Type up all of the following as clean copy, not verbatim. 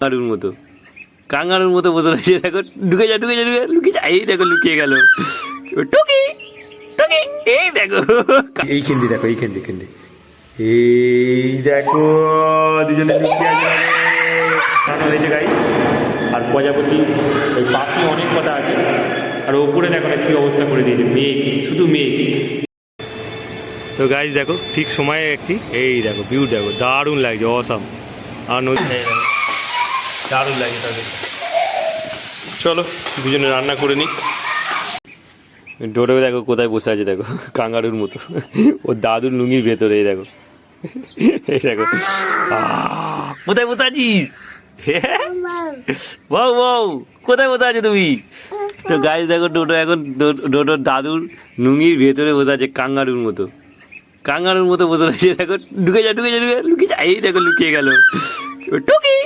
কাঙ্গারুর মতো কাঙ্গারুর মতো বসে রয়েছে দেখো। ঢুকে যা ঢুকে যা ঢুকে লুকিয়ে যা। এই দেখো লুকিয়ে গেল টুকি টুকি। এই দেখো এইখান দেখো এইখান দিয়ে এই দেখো দুজনে লুকিয়ে আছে হয়েছে গাইস। আর প্রজাপতি ওই পাখি অনেক কথা আছে। আর ওপরে দেখো না কি অবস্থা করে দিয়েছে, মেঘ শুধু মেঘ। তো গাইস দেখো ঠিক সময়ে একটি এই দেখো ভিউ দেখো দারুণ লাগছে অসাম। আর নদী দারুণ লাগছে তাদের। চলো দুজনে রান্না করে নিই। ডোডো দেখো কোথায় বসে আছে দেখো কাঙ্গারুর মতো, ও দাদুর লুঙ্গির ভেতরে। এই দেখো এই দেখো কোথায় বসে আছিস, বাউ বাউ কোথায় বসে আছো তুমি? তো গাইস দেখো ডোডো এখন ডোডোর দাদুর লুঙ্গির ভেতরে বসে আছে কাঙ্গারুর মতো। কাঙ্গারুর মতো বসে রয়েছে দেখো। ঢুকে যা ঢুকে যা ঢুকে লুকিয়ে যা। এই দেখো লুকিয়ে গেল টুকি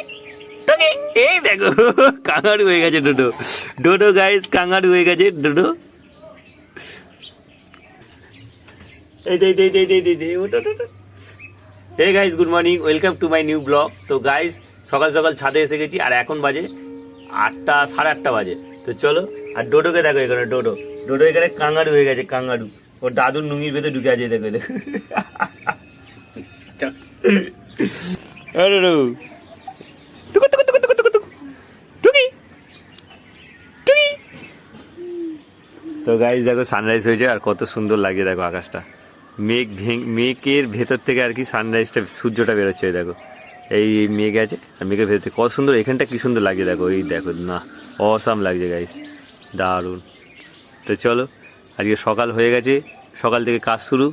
টুকি। এই দেখো কাঙ্গারু হয়ে গেছে ডোডো। ডোডো গাইস কাঙ্গারু হয়ে গেছে ডোডো। এই দে দে দে দে দে দে ওটা ওটা। Hey guys good morning, welcome to my new blog. তো গাইস সকাল সকাল ছাদে এসে গেছি আর এখন বাজে 8টা সাড়ে 8টা বাজে। তো চলো। আর ডোডোকে দেখো এখানে ডোডো ডোডো এখানে কাঙ্গারু হয়ে গেছে কাঙ্গারু। ওর দাদুর নুঙ্গির ভেতরে ঢুকে আছে দেখো দেখো। তো গাইস দেখো সানরাইজ হয়েছে আর কত সুন্দর লাগে দেখো আকাশটা। মেঘের ভেতর থেকে আর কি সানরাইজটা সূর্যটা বেরোচ্ছে দেখো। এই মেঘ আছে আর মেঘের ভেতর থেকে কত সুন্দর এখানটা কি সুন্দর লাগছে দেখো। এই দেখো না অসাম লাগছে গাইস দারুণ। তো চলো আজকে সকাল হয়ে গেছে, সকাল থেকে কাজ শুরু।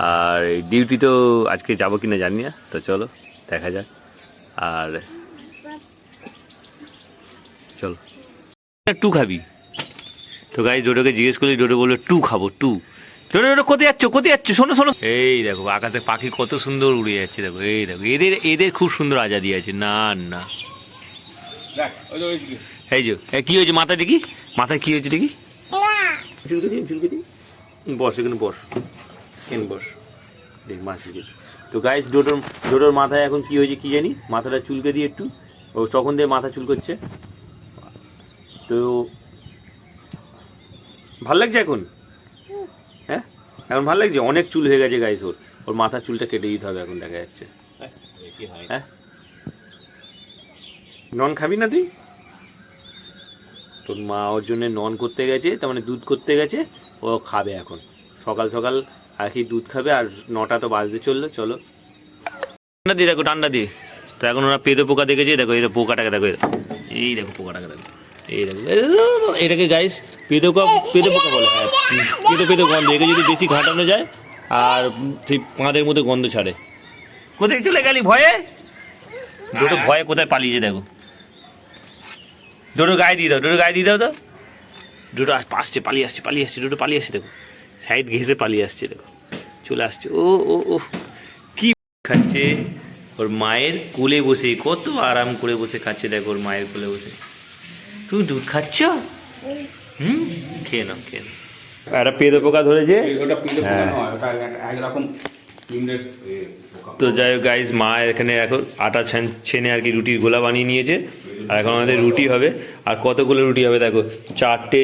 আর ডিউটি তো আজকে যাবো কিনা জানি না, তো চলো দেখা যাক। আর চলো টু খাবি? তো গাইস ডোডোকে জিজ্ঞেস করলি, ডোডো বললো টু খাবো টু। ডোডো ডোডো কোথায় যাচ্ছ কোথায় যাচ্ছ? শোনো শোনো এই দেখো আকাশে পাখি কত সুন্দর উড়ে যাচ্ছে দেখো। এই দেখো এদের এদের খুব সুন্দর আজাদি আছে। না না এই যে কি হয়েছে মাথা দেখি, মাথায় কি হয়েছে দেখি? চুলকে দিন চুলকে দিন। বস এখানে বস, এখানে বস দেখ মা চুলকে। তো গাইস ডোডোর মাথায় এখন কি হয়েছে কি জানি, মাথাটা চুলকে দিয়ে একটু ও তখন দিয়ে মাথা চুল করছে। তো ভাল লাগছে এখন? হ্যাঁ এখন ভাল লাগছে, অনেক চুল হয়ে গেছে গাইস ওর। ওর মাথার চুলটা কেটে দিতে হবে এখন দেখা যাচ্ছে। হ্যাঁ নন খাবি না তুই? তোর মা ওর জন্য নন করতে গেছে, তার মানে দুধ করতে গেছে, ও খাবে এখন সকাল সকাল আর কি দুধ খাবে। আর 9টা তো বাজতে চললো। চলো ঠান্ডা দিয়ে দেখো ঠান্ডা দিয়ে। তো এখন ওরা পেদো পোকা দেখেছে দেখো, এই পোকাটাকে দেখো, এই দেখো পোকাটাকে দেখো, এই দেখো এটাকে গাইস পেদো পোকা বলে। পেদো গন্ধ, একে যদি বেশি ঘাটানো যায় আর সেই পাঁদের মধ্যে গন্ধ ছাড়ে। কোথায় চলে গেলি ভয়ে? দুটো ভয়ে কোথায় পালিয়েছে দেখো। দুটো গায়ে দিয়ে দাও, দুটো গায়ে দিয়ে দাও তো। দুটো আসছে পালিয়ে আসছে পালিয়ে আসছে, দুটো পালিয়ে আসছে দেখো, সাইড ঘেসে পালিয়ে আসছে দেখো, চলে আসছে। ও ও ও কি খাচ্ছে ওর মায়ের কোলে বসে, কত আরাম করে বসে খাচ্ছে দেখো ওর মায়ের কোলে বসে। তুমি দুধ খাচ্ছ? খেয়ে নাও খেয়ে নাও। একটা পেদো পোকা ধরেছে। তো যাই হোক গাইস মা এখানে এখন আটা ছেনে আর কি রুটির গোলা বানিয়ে নিয়েছে। আর এখন আমাদের রুটি হবে। আর কতগুলো রুটি হবে দেখো, 4টে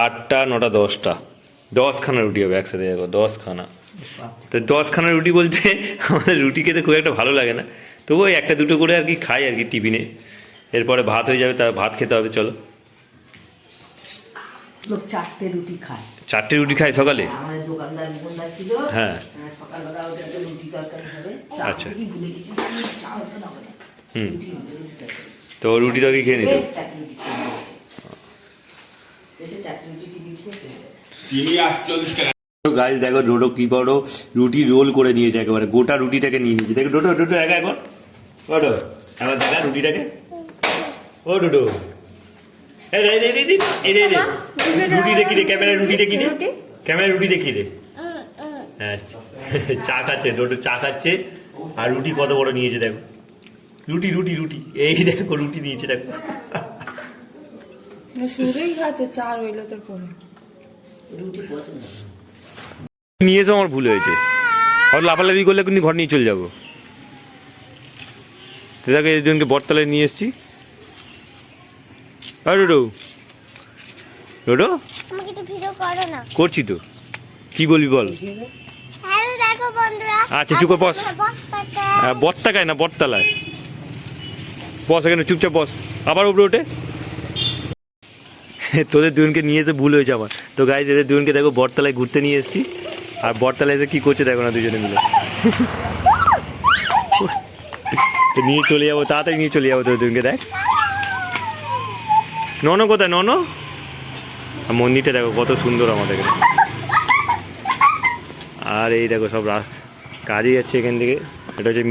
8টা 9টা 10টা 10খানা রুটি হবে একসাথে দেখো, 10খানা। তো 10খানা রুটি বলতে আমাদের রুটি খেতে খুব একটা ভালো লাগে না, তবু ওই একটা দুটো করে আর কি খাই আর কি টিফিনে। এরপরে ভাত হয়ে যাবে, তার ভাত খেতে হবে। চলো 4টে রুটি খায়। 4টে রুটি খায় সকালে? আমাদের দোকানদার বোনরা ছিল, হ্যাঁ সকালবেলা ওদের রুটি তরকারি হবে। আচ্ছা ভুলে গেছি চা হতো না বলে। তো রুটি তরকারি খেয়ে নিত। গাইস দেখো ডোডো কি বড় রুটি রোল করে নিয়েছে, একেবারে গোটা রুটিটাকে নিয়ে নিয়েছে দেখো। ডোডো ডোডো একা এখন ডোডো এবার দেখা রুটিটাকে। ও ডোডো রুটি দেখি দে, ক্যামেরায় রুটি দেখি দে, ক্যামেরায় রুটি দেখিয়ে দে। হ্যাঁ চা খাচ্ছে ডোডো, চা খাচ্ছে। আর রুটি কত বড় নিয়েছে দেখো, রুটি রুটি রুটি এই দেখো রুটি নিয়েছে দেখো। শুধুই খাচ্ছে, চা রইল তোর পরে। নিয়ে এসো, আমার ভুল হয়েছে। আর লাফালাফি করলে কিন্তু ঘর নিয়ে চলে যাবো। দেখো এই দুজনকে বটতলায় নিয়ে এসেছি। আর ডোডো ডোডো আমাকে একটু ভিডিও করো না। করছি তো, কি বলবি বল। হ্যালো দেখো বন্ধুরা। আচ্ছা চুপ করে বস। বটতাকায় না বটতলায় বস, এখানে চুপচাপ বস। আবার উপরে ওঠে। তোদের দুজনকে নিয়ে এসে ভুল হয়েছে আমার। তো গাইজ এদের দুজনকে দেখো বটতলায় ঘুরতে নিয়ে এসেছি, আর বটতলায় এসে কী করছে দেখো না দুজনে মিলে। তো নিয়ে চলে যাবো, তাড়াতাড়ি নিয়ে চলে যাবো তোদের দুজনকে। দেখ নন কোথায়, নন মন্দিরটা দেখো কত সুন্দর আমাদের এখানে। আর এই দেখো সব কাজই যাচ্ছে এখান থেকে। এটা হচ্ছে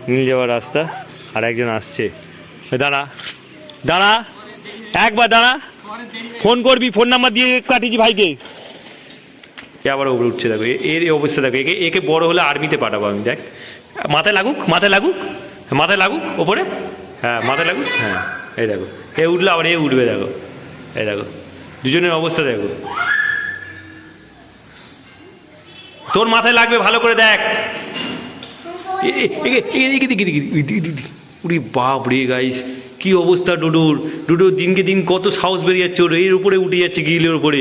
মিল যাওয়ার রাস্তা। আর একজন আসছে, দাঁড়া দাঁড়া একবার দাঁড়া, ফোন করবি, ফোন নাম্বার দিয়ে কাটিয়েছি ভাইকে। আবার উপরে উঠছে দেখো, এর অবস্থা দেখো। একে বড় হলে আর্মিতে পাঠাবো আমি। দেখ মাথায় লাগুক, মাথায় লাগুক, মাথায় লাগুক ওপরে, হ্যাঁ মাথায় লাগুক। হ্যাঁ এই দেখো এ উঠলো, আবার এ উঠবে দেখো। এই দেখো দুজনের অবস্থা দেখো। তোর মাথায় লাগবে ভালো করে দেখ। উরি বাপ রে গাইস, কি অবস্থা ডোডোর। ডোডোর দিনকে দিন কত সাহস বেরিয়ে যাচ্ছে ওর, এর উপরে উঠে যাচ্ছে গ্রিলের উপরে।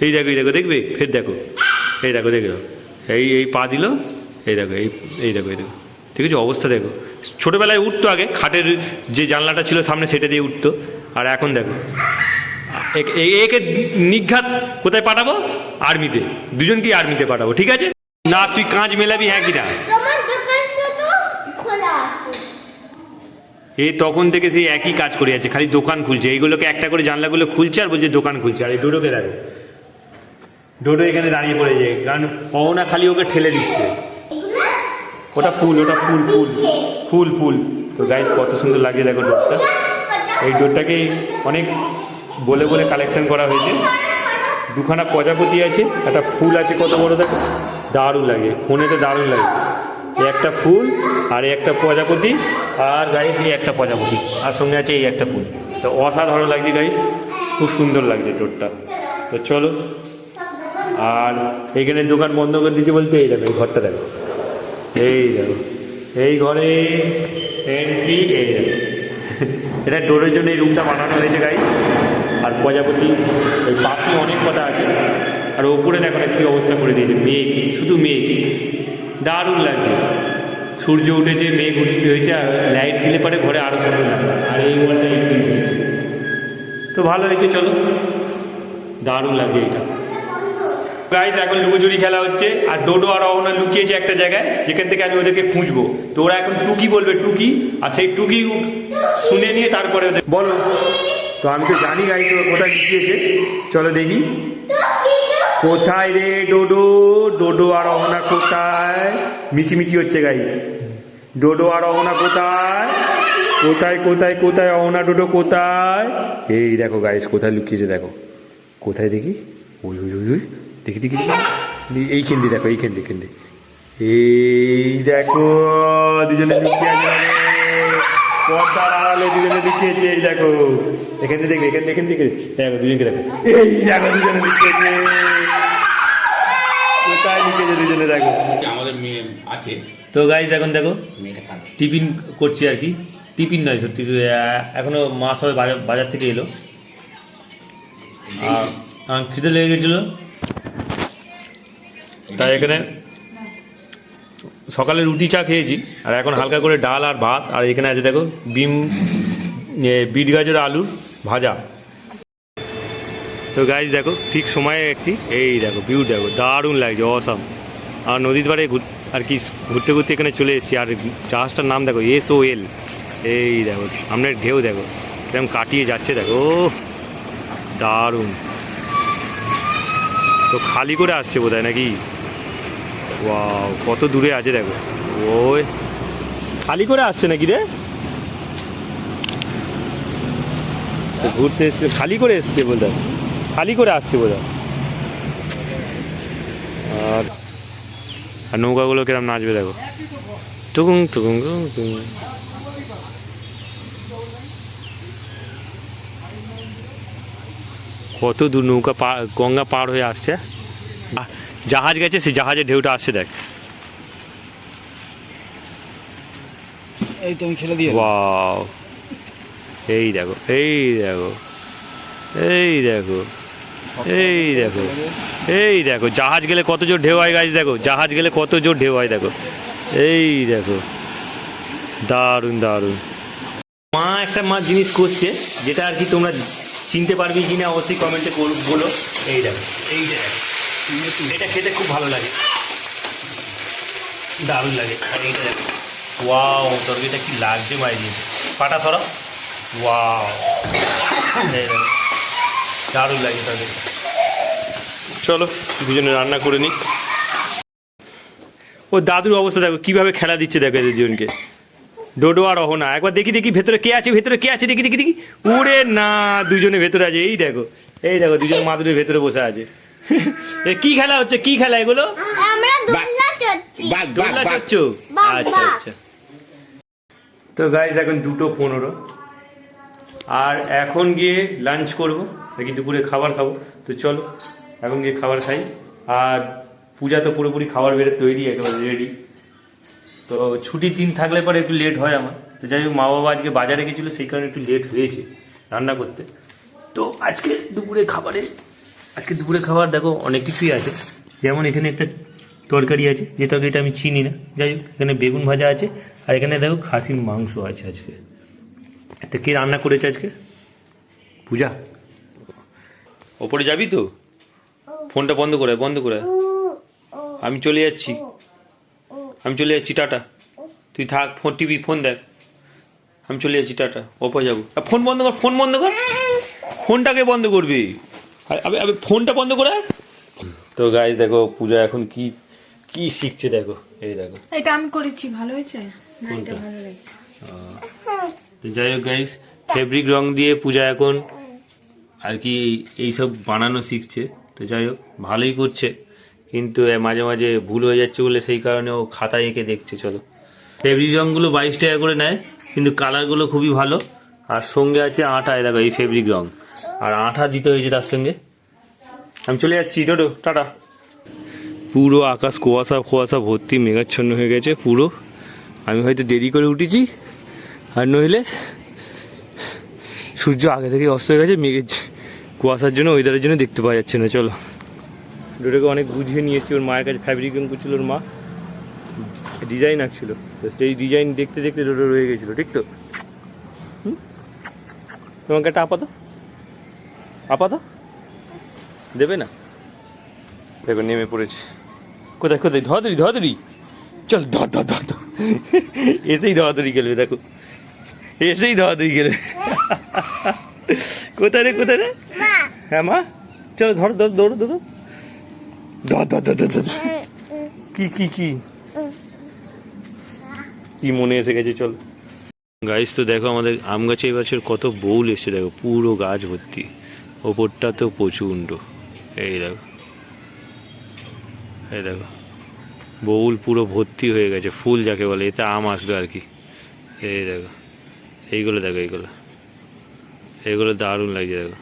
এই দেখো এই দেখো, দেখবে ফের দেখো, এই দেখো দেখো, এই পা দিল, এই দেখো এই দেখো এই দেখো, ঠিক আছে অবস্থা দেখো। ছোটোবেলায় উঠতো আগে, খাটের যে জানলাটা ছিল সামনে সেটা দিয়ে উঠতো, আর এখন দেখো। একে নিঘাত কোথায় পাঠাবো? আর্মিতে। দুজনকেই আর্মিতে পাঠাবো, ঠিক আছে না? তুই কাঁচ মেলাবি, হ্যাঁ কিনা? তোমার দোকান শুধু খোলা আছে। এই তখন থেকে সেই একই কাজ করে যাচ্ছে, খালি দোকান খুলছে। এইগুলোকে একটা করে জানলাগুলো খুলছে আর বলছে দোকান খুলছে। আর এই ডোডোকে দেখো, ডোডো এখানে দাঁড়িয়ে পড়েছে, কারণ অহনা খালি ওকে ঠেলে দিচ্ছে। ওটা ফুল, ওটা ফুল ফুল ফুল ফুল। তো গাইস কত সুন্দর লাগে দেখো ডোরটা। এই ডোরটাকে অনেক বলে বলে কালেকশন করা হয়েছে। দুখানা প্রজাপতি আছে, একটা ফুল আছে কত বড় দেখো, দারুণ লাগে, ফোনেতে দারুণ লাগে। এই একটা ফুল আর এই একটা প্রজাপতি, আর গাইস এই একটা প্রজাপতি, আর সঙ্গে আছে এই একটা ফুল। তো অসাধারণ লাগছে গাইস, খুব সুন্দর লাগছে ডোরটা। তো চলো, আর এইখানে দোকান বন্ধ করে দিচ্ছে বলতে এই দেখো এই ঘরটা দেখো, এই দেখো এই ঘরে এন্ট্রি, এই দেখো এটা ডোরের জন্য এই রুমটা বানানো হয়েছে গাইস। আর প্রজাপতি, ওই পাখি অনেক কটা আছে। আর ওপরে দেখো না কী অবস্থা করে দিয়েছে, মেঘ, শুধু মেঘ, দারুণ লাগছে। সূর্য উঠেছে, মেঘ হয়েছে, আর লাইট দিলে পরে ঘরে আরও সুন্দর লাগে। আর এই ওয়ালটা একটু হয়েছে, তো ভালো হয়েছে। চলো, দারুণ লাগে এটা। গাইস এখন লুকোচুরি খেলা হচ্ছে, আর ডোডো আর অহনা লুকিয়েছে একটা জায়গায়, যেখান থেকে আমি ওদেরকে খুঁজবো। তো ওরা এখন টুকি বলবে, টুকি, আর সেই টুকি শুনে নিয়ে তারপরে ওদের বলো। তো আমি তো জানি গাইস ও কোথায় লুকিয়েছে, চলো দেখি কোথায় রে ডোডো। ডোডো আর অহনা কোথায়? মিচিমিচি হচ্ছে গাইস। ডোডো আর অহনা কোথায়? কোথায় কোথায় কোথায় অহনা ডোডো কোথায়? এই দেখো গাইস কোথায় লুকিয়েছে দেখো, কোথায় দেখি, ওই ওই ওই ওই দেখি দেখি দেখি, এইখান দিয়ে দেখো, এইখান দিয়ে, এই দেখো দুজনে লুকিয়ে আছে, পর্দার আড়ালে দুজনে লুকিয়েছে। এই দেখো এখান থেকে দেখবে, এখান থেকে দেখো দুজনকে দেখো, এই দেখো দুজনে লুকিয়েছে। কোথায় লুকিয়েছে দুজনে দেখো, আমাদের মেয়ে আছে। তো গাইস এখন দেখো টিফিন করছি আর কি, টিফিন নয় সত্যি, এখনো মা সবাই বাজার থেকে এলো, আর খিদে লেগে গেছিলো, তাই এখানে সকালে রুটি চা খেয়েছি। আর এখন হালকা করে ডাল আর ভাত, আর এখানে আছে দেখো বিট গাজর আলুর ভাজা। তো গাইস দেখো ঠিক সময়ে একটি, এই দেখো ভিউ দেখো, দারুণ লাগছে, অসাম। আর নদীর ধারে আর কি ঘুরতে ঘুরতে এখানে চলে এসেছি। আর জাহাজটার নাম দেখো SOL। এই দেখো সামনের ঢেউ দেখো এরকম কাটিয়ে যাচ্ছে দেখো, দারুণ। তো খালি করে আসছে বোধহয় নাকি, ওয়াও কত দূরে আছে দেখো, ওই খালি করে আসছে নাকি রে, তো ঘুরতে এসছে খালি করে এসছে বলতে, খালি করে আসছে বোধহয়। আর নৌকাগুলো কিরম নাচবে দেখো, টুকুং টুকুং টুকুং। কত দূর নৌকা গঙ্গা পার হয়ে আসছে, জাহাজ গেছে, সেই জাহাজের ঢেউটা আসছে দেখ। এই তুমি খেলে দিয়ে ওয়াও, এই দেখো, এই দেখো, এই দেখো, এই দেখো, এই দেখো, জাহাজ গেলে কত জোর ঢেউ হয় গাইস, দেখো জাহাজ গেলে কত জোর ঢেউ হয় দেখো, এই দেখো, দারুণ দারুণ। মা একটা জিনিস করছে যেটা আর কি তোমরা চিনতে পারবি কিনা অবশ্যই কমেন্টে বলো। এই দেখো, এই দেখো, এটা খেতে খুব ভালো লাগে, দারুণ লাগে। আর এইটা দেখো, ওয়াও, তরকারিটা কি লাগছে বাইরে, পাটা ধরো, ওয়াও, এই দেখো, দারুণ লাগে তরকারি। চলো দুজনে রান্না করে নিই। ও দাদুর অবস্থা দেখো কিভাবে খেলা দিচ্ছে, দেখো এদের দুজনকে, ডোডো আর অহনা। একবার দেখি দেখি ভেতরে কে আছে, ভেতরে কে আছে, দেখি দেখি দেখি, উড়ে না, দুজনে ভেতরে আছে, এই দেখো, এই দেখো, দুজন মাদুরের ভেতরে বসে আছে। কি খেলা হচ্ছে, কি খেলা এগুলো? আমরা দোলনা চড়ছি। দোলনা চড়ছো? আচ্ছা আচ্ছা। তো গাইস এখন 2:15 আর এখন গিয়ে লাঞ্চ করবো, নাকি দুপুরে খাবার খাবো। তো চলো এখন গিয়ে খাবার খাই। আর পূজা তো পুরোপুরি খাবার বেড়ে তৈরি, একেবারে রেডি। তো ছুটির দিন থাকলে পরে একটু লেট হয় আমার। তো যাই হোক, মা বাবা আজকে বাজারে গেছিলো, সেই কারণে একটু লেট হয়েছে রান্না করতে। তো আজকে দুপুরে খাবার দেখো অনেক কিছুই আছে। যেমন এখানে একটা তরকারি আছে, যে তরকারিটা আমি চিনি না, যাই হোক এখানে বেগুন ভাজা আছে, আর এখানে দেখো খাসির মাংস আছে আজকে। তো কে রান্না করেছে আজকে? পূজা। ওপরে যাবি তো? ফোনটা বন্ধ করে আমি চলে যাচ্ছি, টাটা। তুই থাক, ফোন দেখ, আমি চলে যাচ্ছি, টাটা। ওপরে যাবো। ফোন বন্ধ কর, ফোনটাকে বন্ধ করবি, ফোনটা বন্ধ করে। তো গাইস দেখো পূজা এখন কি কি শিখছে দেখো, এই দেখো, এটা আমি করেছি, ভালো হয়েছে না? এটা ভালো লাগছে। তো যাই হোক গাইস, ফেব্রিক রং দিয়ে পূজা এখন আর কি এইসব বানানো শিখছে। তো যাই হোক ভালোই করছে, কিন্তু মাঝে মাঝে ভুল হয়ে যাচ্ছে বলে সেই কারণে ও খাতায় এঁকে দেখছে। চলো, ফেব্রিক রঙগুলো 22 টাকা করে নেয়, কিন্তু কালারগুলো খুবই ভালো। আর সঙ্গে আছে আঠা, দেখো এই ফেব্রিক রং, আর আঠা দিতে হয়েছে তার সঙ্গে। আমি চলে যাচ্ছি, টোটো, টাটা। পুরো আকাশ কুয়াশা ভর্তি, মেঘাচ্ছন্ন হয়ে গেছে পুরো। আমি হয়তো দেরি করে উঠেছি, আর নইলে সূর্য আগে থেকে অস্ত হয়ে গেছে, মেঘের কুয়াশার জন্য, ওয়েদারের জন্য দেখতে পাওয়া যাচ্ছে না। চলো, ডোডোকে অনেক বুঝিয়ে নিয়ে এসেছি, ওর মায়ের কাছে ফ্যাব্রিক রং করছিল, ওর মা ডিজাইন আঁকছিল, তো সেই ডিজাইন দেখতে দেখতে ডোডো রয়ে গেছিলো, ঠিক তো? তোমাকে একটা আপাত দেবে না? দেখো নেমে পড়েছে, কোথায় ধরাধরি, চল ধর, এসেই ধরাধরি গেলবে, দেখো এসেই ধরাধরি গেলবে। কোথায় রে? হ্যাঁ মা, চলো দৌড়ো, ধর, কি মনে এসে গেছে। চল গাইস, তো দেখো আমাদের আম গাছে এবছর কত বউল এসছে, দেখো পুরো গাছ ভর্তি, ওপরটা তো প্রচণ্ড। এই দেখো বউল পুরো ভর্তি হয়ে গেছে, ফুল যাকে বলে, এতে আম আসবে আর কি। এই দেখো এইগুলো দারুণ লাগছে দেখো।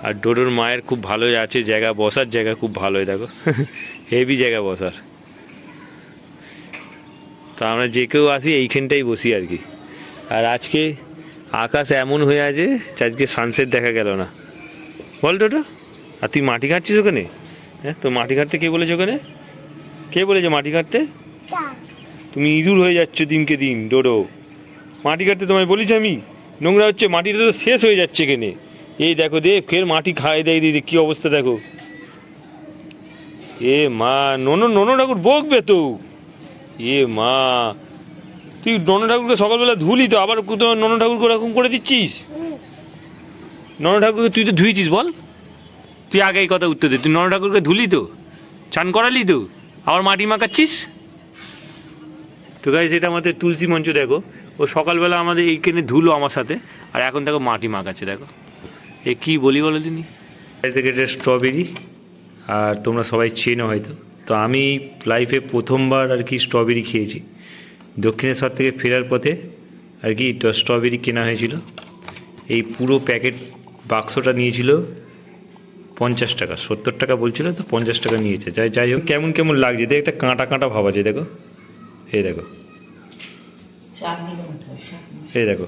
আর ডোডোর মায়ের খুব ভালোই আছে জায়গা, বসার জায়গা খুব ভালোই, দেখো হেভি জায়গা বসার। তো আমরা যে কেউ আসি এইখানটাই বসি আর কি। আর আজকে আকাশ এমন হয়ে আছে যে আজকে সানসেট দেখা গেল না, বল ডোডো। আর তুই মাটি কাটছিস ওখানে? হ্যাঁ, তো মাটি কাটতে কে বলেছে ওখানে? কে বলেছে মাটি কাটতে? তুমি ইঁদুর হয়ে যাচ্ছ দিনকে দিন ডোডো। মাটি কাটতে তোমায় বলেছি আমি? নোংরা হচ্ছে, মাটিটা তো শেষ হয়ে যাচ্ছে এখানে। এই দেখো ফের মাটি খাই দেয়, দিদি কি অবস্থা দেখো। এ মা, নন ঠাকুর বকবে তো। এ মা, তুই নন ঠাকুরকে সকালবেলা ধুলি তো, আবার নন ঠাকুরকে ওরকম করে দিচ্ছিস? নন ঠাকুরকে তুই তো ধুইছিস, বল? তুই আগে এই কথা উত্তর দে, তুই নন ঠাকুরকে ধুলি তো, চান করালি তো, আবার মাটি মাখাচ্ছিস? তো গাইস, এটা আমাদের তুলসী মঞ্চ, দেখো ও সকালবেলা আমাদের এইখানে ধুলো আমার সাথে, আর এখন দেখো মাটি মাখাচ্ছে, দেখো এ কি বলি বলো দিনি। থেকে এটা স্ট্রবেরি, আর তোমরা সবাই চেনো হয়তো। তো আমি লাইফে প্রথমবার আর কি স্ট্রবেরি খেয়েছি, দক্ষিণেশ্বর থেকে ফেরার পথে আর কি স্ট্রবেরি কেনা হয়েছিল। এই পুরো প্যাকেট বাক্সটা নিয়েছিল 50 টাকা, 70 টাকা বলছিল, তো 50 টাকা নিয়েছে। যাই হোক, কেমন লাগছে দেখ, একটা কাঁটা ভাব আছে, দেখো এই দেখো, চাটনি বানাতে হবে, চাটনি। এই দেখো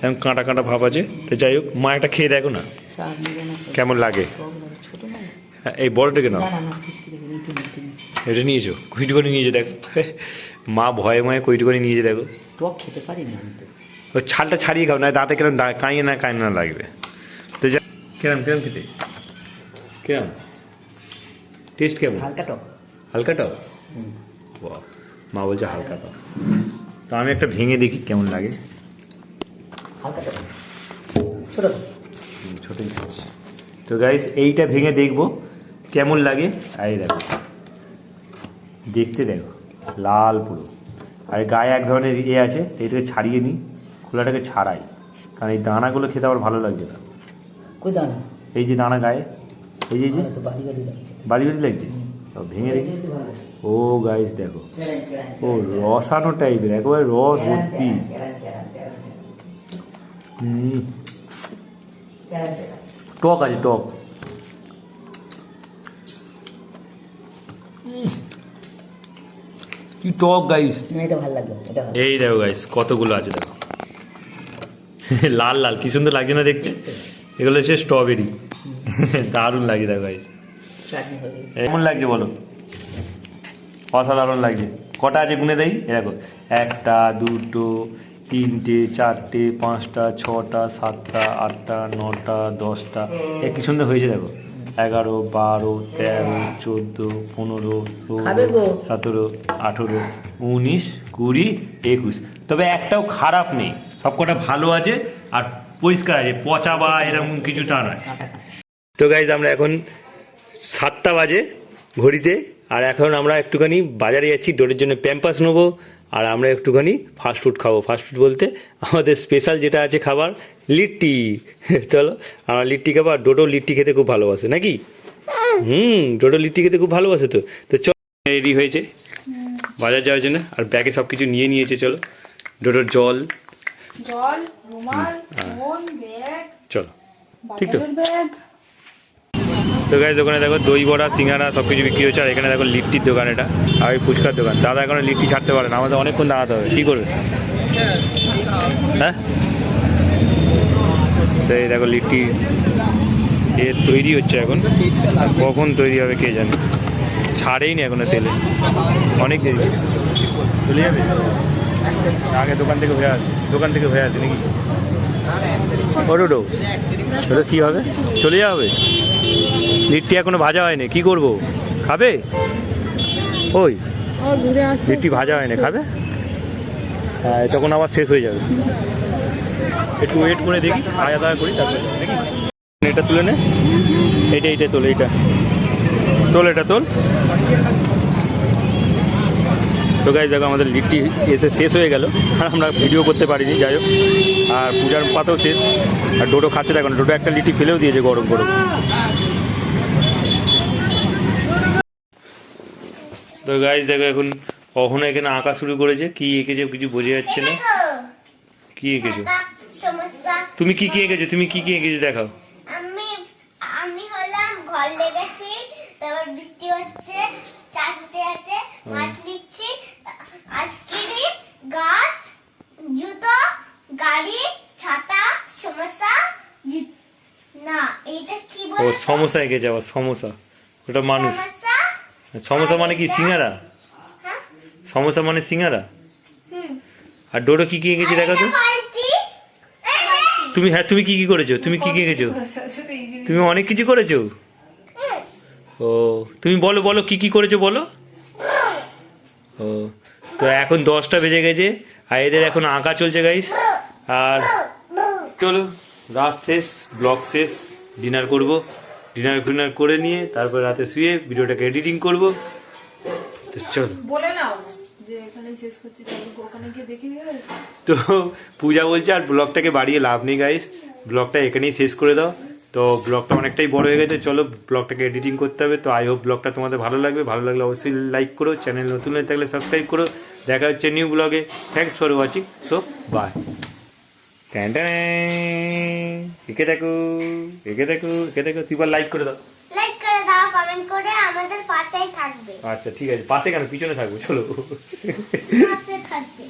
এখন কাঁটা কাঁটা ভাব আছে। তো যাই হোক, মা একটা খেয়ে দেখো না চাটনি বানাতে হবে। কেমন লাগে। টক লাগে, ছোট না? হ্যাঁ, এই বড়টাকে নাও। না না না, কিছু দেখে এই তুমি এটা নিয়েছো, কুইটি করে নিয়েছো দেখো। মা ভয়ে ভয়ে কুইটি করে নিয়েছে দেখো। টক খেতে পারি না আমি তো। ওই ছালটা ছাড়িয়ে খাও, না দাঁতে কেরম কাঁয়ে না কাঁয়ে না লাগবে। তো যা কেরম কেরম খেতে, কেরম টেস্ট কেমন? হালকা টক। হালকা টক? হুম। বাহ, মা বলছে হালকা টক। তো আমি একটা ভেঙে দেখি কেমন লাগে। হালকা টক, ছোট টক। ছোটোই খাচ্ছি। তো গাইস এইটা ভেঙে দেখবো কেমন লাগে। এই দেখো, দেখতে দেখো লাল পুরো, আর গায়ে এক ধরনের আছে, এইটাকে ছাড়িয়ে নিই, খোলাটাকে ছাড়াই, কারণ এই দানাগুলো খেতে আমার ভালো লাগছে না। কই দানা? এই যে দানা গায়ে, এই যে ভালো তো, বালি বালি লাগছে। বালি বালি লাগছে। তো ভেঙে দেখি। ভালো। ও গাইস দেখো, কেরান, কেরান, ও রসানো টাইপের, একেবারে রস ভর্তি। কেরান, কেরান, কেরান, হুম, কেরান, কেরান। টক আছে টক। কি টক গাইস। না, এটা ভালো লাগলো, এটা ভালো। এই দেখো গাইস কতগুলো আছে দেখো, লাল লাল কি সুন্দর লাগছে না দেখতে। এগুলো হচ্ছে স্ট্রবেরি, দারুণ লাগে দেখো গাইস। চাটনি হয়ে গেছে। কেমন লাগছে বলো? অসাধারণ লাগছে। কটা আছে গুনে দেই, এ দেখো, 1টা 2টো 3টে 4টে 5টা 6টা 7টা 8টা 9টা 10টা, কি সুন্দর হয়েছে দেখো। 11 12 13 14 15 খাবে 16 গো। 17 18 19 20 21। তবে একটাও খারাপ নেই, সব কটা ভালো আছে আর পরিষ্কার আছে, পচা বা এরকম কিছুটা নয়। তো গাইজ আমরা এখন 7টা বাজে ঘড়িতে, আর এখন আমরা একটুখানি বাজারে যাচ্ছি, ডোরের জন্য প্যাম্পাস নেবো, আর আমরা একটুখানি ফাস্টফুড খাবো। ফাস্টফুড বলতে আমাদের স্পেশাল যেটা আছে খাবার, লিট্টি। চলো আমরা লিট্টি খাবো, আর ডোডো লিট্টি খেতে খুব ভালোবাসে নাকি? ডোডো লিট্টি খেতে খুব ভালোবাসে। তো তো চল, রেডি হয়েছে বাজার যাওয়ার জন্য, আর ব্যাগে সব কিছু নিয়ে নিয়েছে। চলো, ডোডোর জল, রুমাল, ফোন, ব্যাগ, চলো। ঠিক তো? বাজারের ব্যাগ। তো গাইজ দোকানে দেখো দই বড়া সিঙ্গারা সব কিছু বিক্রি হচ্ছে, আর এখানে দেখো লিট্টির দোকান, এটা আর ওই ফুচকার দোকান। দাদা এখন লিট্টি ছাড়তে পারে না, আমাদের অনেকক্ষণ দাঁড়াতে হবে। কী করবে? হ্যাঁ, তো এই দেখো লিট্টি তৈরি হচ্ছে এখন, আর কখন তৈরি হবে কে জানে, ছাড়েই নি এখনো তেলে, অনেক দেরি। চলে যাবে আগে দোকান থেকে হয়ে আসে, দোকান থেকে হয়ে আসে নাকি? ওটো ওটা কী হবে, চলে যাবে। লিট্টি এখনো ভাজা হয়নি, কি করব? খাবে? ওই লিট্টি ভাজা হয়নি, খাবে? হ্যাঁ, তখন আবার শেষ হয়ে যাবে। একটু ওয়েট করে দেখি, খাওয়া দাওয়া করি তারপরে দেখি। এটা তুলে নে, এইটা তোল, এইটা তোল, এটা তোল। তো গাইজ দেখো আমাদের লিট্টি এসে শেষ হয়ে গেল, আর আমরা ভিডিও করতে পারিনি। যাই হোক, আর পূজার পাতাও শেষ, আর ডোডো খাচ্ছে দেখো না, ডোডো একটা লিট্টি ফেলেও দিয়েছে গরম গরম। তো গাইজ দেখো এখন কখনো এখানে আঁকা শুরু করেছে, কি এঁকেছে কিছু বোঝা যাচ্ছে না। কি এঁকেছো সমস্যা। তুমি? কি এঁকেছো তুমি? কি এঁকেছো দেখাও। আমি আমি হলাম ঘর লেগেছি, তারপর বৃষ্টি হচ্ছে, চারটে আছে, মাছ লিখছি, আইসক্রিম, গাছ, জুতো, গাড়ি, ছাতা, সমস্যা, না এইটা কি ও বলে? সমোসা এঁকেছে আবার, সমোসা, ওটা মানুষ। সমস্যা। সমোসা মানে কি, সিঙ্গারা? হ্যাঁ? সমোসা মানে সিঙ্গারা। হুম। আর ডোডো কি এঁকেছে দেখো তো। বালতি। এই বালতি। তুমি, হ্যাঁ তুমি কি করেছো? তুমি কি এঁকেছো? তুমি অনেক কিছু করেছো। ও তুমি বলো বলো কি করেছো বলো। ও তো এখন 10টা বেজে গেছে, আর এদের এখন আঁকা চলছে গাইস। আর চলো, রাত শেষ, ব্লগ শেষ, ডিনার করব, ডিনার করে নিয়ে তারপর রাতে শুয়ে ভিডিওটাকে এডিটিং করব। তো চলো, বলে নাও যে এখানে শেষ করছি, তারপর ওখানে গিয়ে দেখে দেবে। তো পূজা বলছে আর ব্লগটাকে বাড়িয়ে লাভ নেই গাইস, ব্লগটা এখানেই শেষ করে দাও। তো ব্লগটা অনেকটাই বড় হয়ে গেছে, চলো ব্লগটাকে এডিটিং করতে হবে। তো আই হোপ ব্লগটা তোমাদের ভালো লাগবে, ভালো লাগলে অবশ্যই লাইক করো, চ্যানেল নতুন হয়ে থাকলে সাবস্ক্রাইব করো। দেখা হচ্ছে নিউ ব্লগে। Thanks for watching, so bye. এঁকে দেখো, তুই লাইক করে দাও। লাইক করে দাও, কমেন্ট করে আমাদের পাশে পাশেই থাকবে আচ্ছা ঠিক আছে, পাশে কেন, পিছনে থাকবো, চলো। পাশে থাকবে